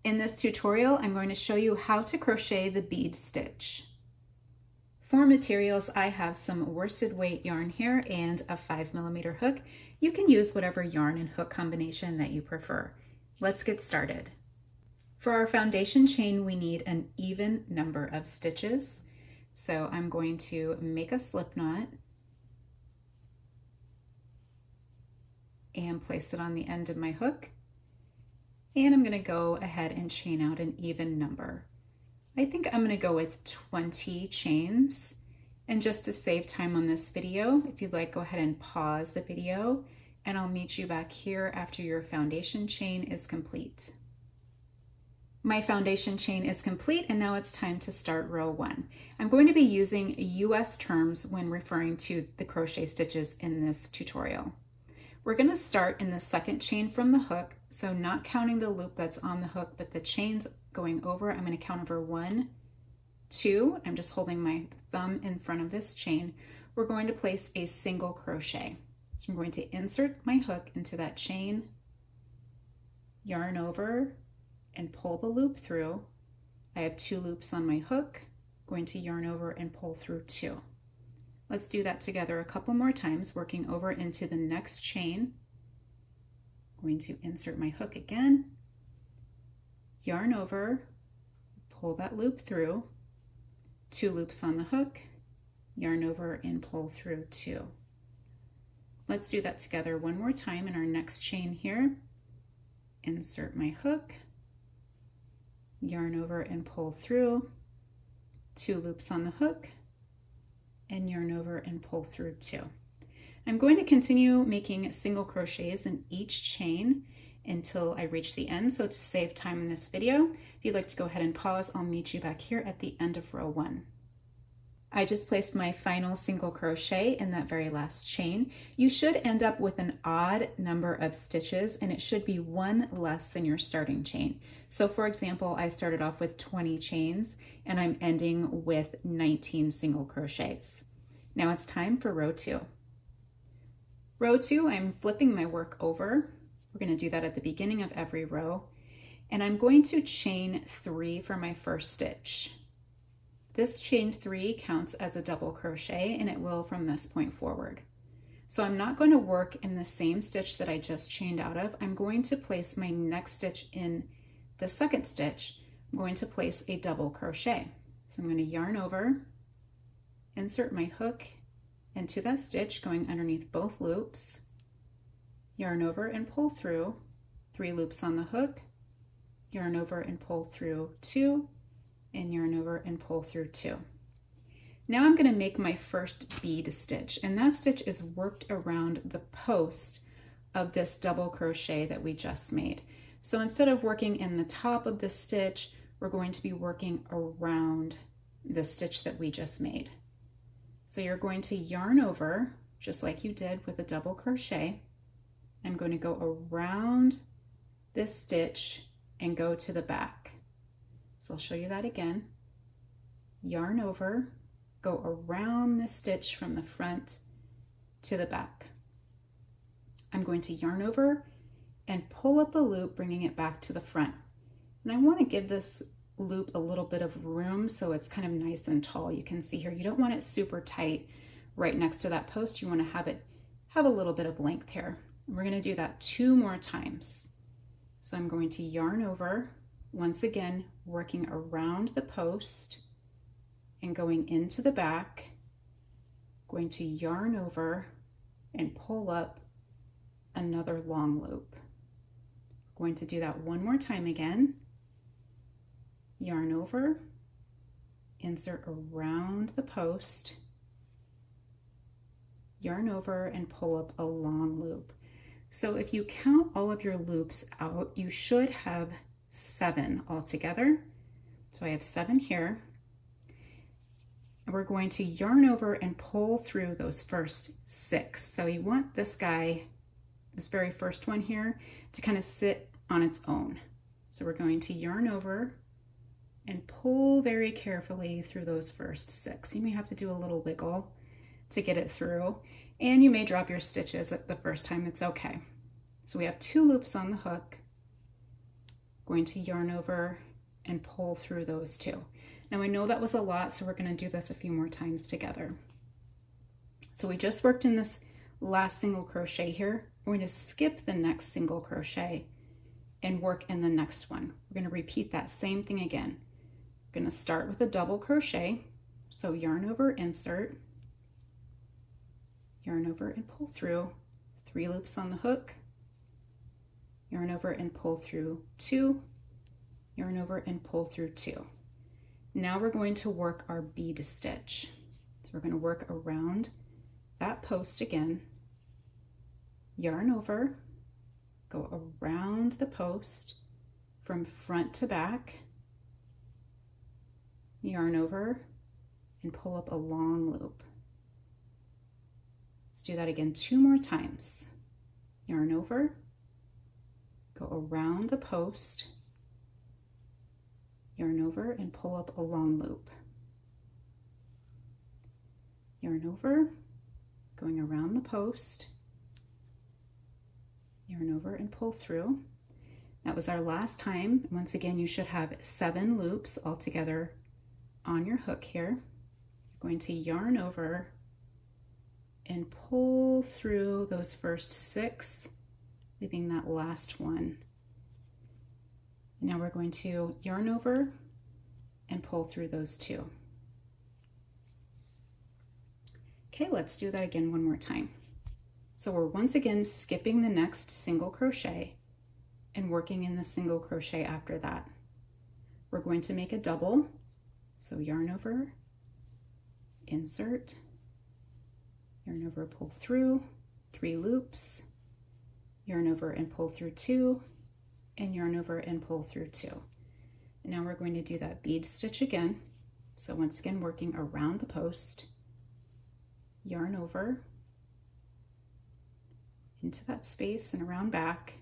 In this tutorial, I'm going to show you how to crochet the bead stitch. For materials, I have some worsted weight yarn here and a 5mm hook. You can use whatever yarn and hook combination that you prefer. Let's get started. For our foundation chain, we need an even number of stitches. So I'm going to make a slip knot and place it on the end of my hook. And I'm going to go ahead and chain out an even number. I think I'm going to go with 20 chains. And just to save time on this video, if you'd like, go ahead and pause the video and I'll meet you back here after your foundation chain is complete. My foundation chain is complete and now it's time to start row 1. I'm going to be using US terms when referring to the crochet stitches in this tutorial. We're going to start in the second chain from the hook, so not counting the loop that's on the hook, but the chains going over. I'm going to count over 1, 2. I'm just holding my thumb in front of this chain. We're going to place a single crochet. So I'm going to insert my hook into that chain, yarn over, and pull the loop through. I have 2 loops on my hook, going to yarn over and pull through 2. Let's do that together a couple more times, working over into the next chain. I'm going to insert my hook again, yarn over, pull that loop through, 2 loops on the hook, yarn over and pull through 2. Let's do that together one more time in our next chain here. Insert my hook, yarn over and pull through, 2 loops on the hook, and yarn over and pull through 2. I'm going to continue making single crochets in each chain until I reach the end. So to save time in this video, if you'd like to go ahead and pause, I'll meet you back here at the end of row 1. I just placed my final single crochet in that very last chain. You should end up with an odd number of stitches and it should be 1 less than your starting chain. So for example, I started off with 20 chains and I'm ending with 19 single crochets. Now it's time for row 2. Row 2, I'm flipping my work over. We're going to do that at the beginning of every row. And I'm going to chain 3 for my first stitch. This chain 3 counts as a double crochet and it will from this point forward. So I'm not going to work in the same stitch that I just chained out of. I'm going to place my next stitch in the second stitch. I'm going to place a double crochet. So I'm going to yarn over, insert my hook into that stitch going underneath both loops, yarn over and pull through, 3 loops on the hook, yarn over and pull through 2, and yarn over and pull through 2. Now I'm going to make my first bead stitch, and that stitch is worked around the post of this double crochet that we just made. So instead of working in the top of the stitch, we're going to be working around the stitch that we just made. So you're going to yarn over just like you did with a double crochet. I'm going to go around this stitch and go to the back. So I'll show you that again. Yarn over, go around the stitch from the front to the back. I'm going to yarn over and pull up a loop, bringing it back to the front. And I want to give this loop a little bit of room so it's kind of nice and tall. You can see here, you don't want it super tight right next to that post. You want to have a little bit of length here. And we're going to do that 2 more times. So I'm going to yarn over, once again, working around the post and going into the back, going to yarn over and pull up another long loop. Going to do that 1 more time again. Yarn over, insert around the post, yarn over and pull up a long loop. So if you count all of your loops out, you should have 7 altogether. So I have 7 here. And we're going to yarn over and pull through those first 6. So you want this guy, this very first one here, to kind of sit on its own. So we're going to yarn over and pull very carefully through those first 6. You may have to do a little wiggle to get it through, and you may drop your stitches at the first time. It's okay. So we have 2 loops on the hook, going to yarn over and pull through those two. Now I know that was a lot, so we're going to do this a few more times together. So we just worked in this last single crochet here. We're going to skip the next single crochet and work in the next one. We're going to repeat that same thing again. We're going to start with a double crochet. So yarn over, insert, yarn over and pull through, 3 loops on the hook, yarn over and pull through 2, yarn over and pull through 2. Now we're going to work our bead stitch. So we're going to work around that post again, yarn over, go around the post from front to back, yarn over and pull up a long loop. Let's do that again 2 more times. Yarn over, go around the post, yarn over and pull up a long loop. Yarn over, going around the post, yarn over and pull through. That was our last time. Once again, you should have 7 loops altogether on your hook here. You're going to yarn over and pull through those first 6, leaving that last one. Now we're going to yarn over and pull through those 2. Okay, let's do that again one more time. So we're once again skipping the next single crochet and working in the single crochet after that. We're going to make a double. So yarn over, insert, yarn over, pull through, 3 loops, yarn over and pull through 2, and yarn over and pull through 2. And now we're going to do that bead stitch again. So once again, working around the post, yarn over into that space and around back,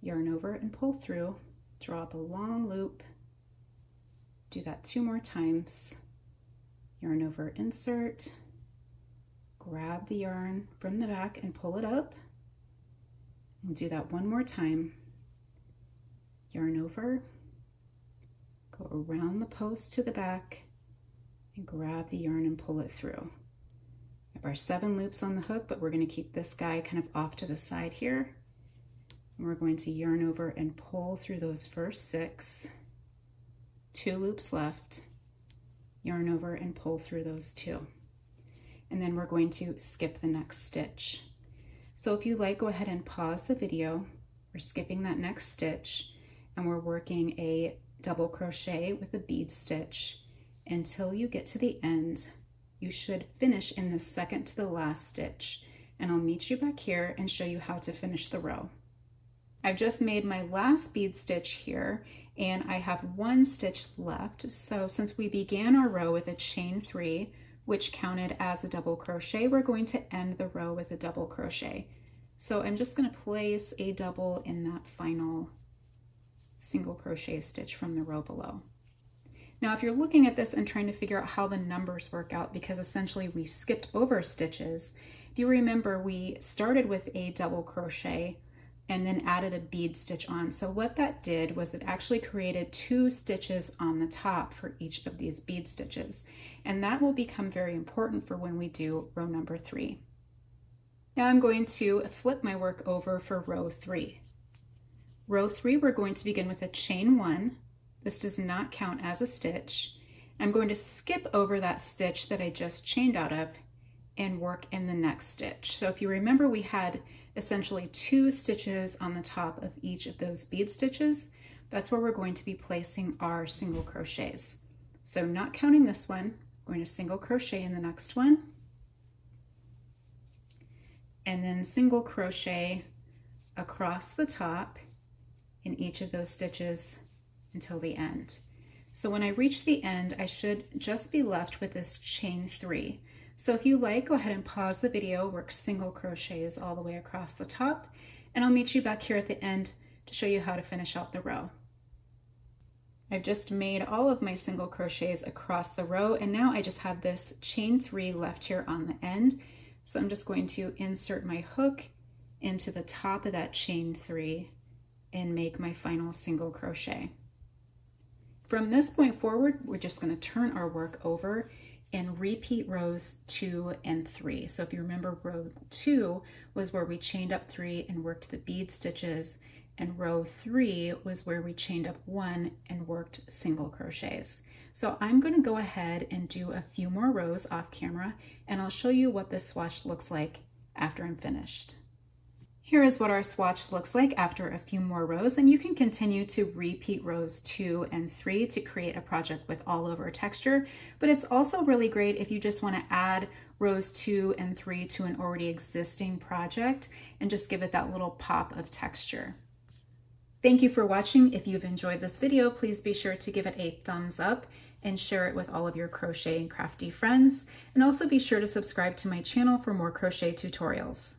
yarn over and pull through, draw up a long loop, do that 2 more times, yarn over, insert, grab the yarn from the back and pull it up. We'll do that 1 more time. Yarn over, go around the post to the back and grab the yarn and pull it through. We have our 7 loops on the hook, but we're going to keep this guy kind of off to the side here. And we're going to yarn over and pull through those first 6, 2 loops left, yarn over and pull through those 2. And then we're going to skip the next stitch. So if you like, go ahead and pause the video. We're skipping that next stitch and we're working a double crochet with a bead stitch until you get to the end. You should finish in the second to the last stitch, and I'll meet you back here and show you how to finish the row. I've just made my last bead stitch here and I have 1 stitch left. So since we began our row with a chain 3, which counted as a double crochet, we're going to end the row with a double crochet. So I'm just going to place a double in that final single crochet stitch from the row below. Now, if you're looking at this and trying to figure out how the numbers work out, because essentially we skipped over stitches, if you remember, we started with a double crochet and then added a bead stitch on. So what that did was it actually created 2 stitches on the top for each of these bead stitches. And that will become very important for when we do row number 3. Now I'm going to flip my work over for row 3. Row 3, we're going to begin with a chain 1. This does not count as a stitch. I'm going to skip over that stitch that I just chained out of and work in the next stitch. So if you remember, we had essentially 2 stitches on the top of each of those bead stitches. That's where we're going to be placing our single crochets. So not counting this one, I'm going to single crochet in the next one, and then single crochet across the top in each of those stitches until the end. So when I reach the end, I should just be left with this chain 3. So if you like, go ahead and pause the video, work single crochets all the way across the top, and I'll meet you back here at the end to show you how to finish out the row. I've just made all of my single crochets across the row, and now I just have this chain 3 left here on the end. So I'm just going to insert my hook into the top of that chain 3 and make my final single crochet. From this point forward, we're just going to turn our work over and repeat rows 2 and 3. So if you remember, row 2 was where we chained up 3 and worked the bead stitches, and row 3 was where we chained up 1 and worked single crochets. So I'm going to go ahead and do a few more rows off camera, and I'll show you what this swatch looks like after I'm finished. Here is what our swatch looks like after a few more rows, and you can continue to repeat rows 2 and 3 to create a project with all over texture, but it's also really great if you just want to add rows 2 and 3 to an already existing project and just give it that little pop of texture. Thank you for watching. If you've enjoyed this video, please be sure to give it a thumbs up and share it with all of your crochet and crafty friends, and also be sure to subscribe to my channel for more crochet tutorials.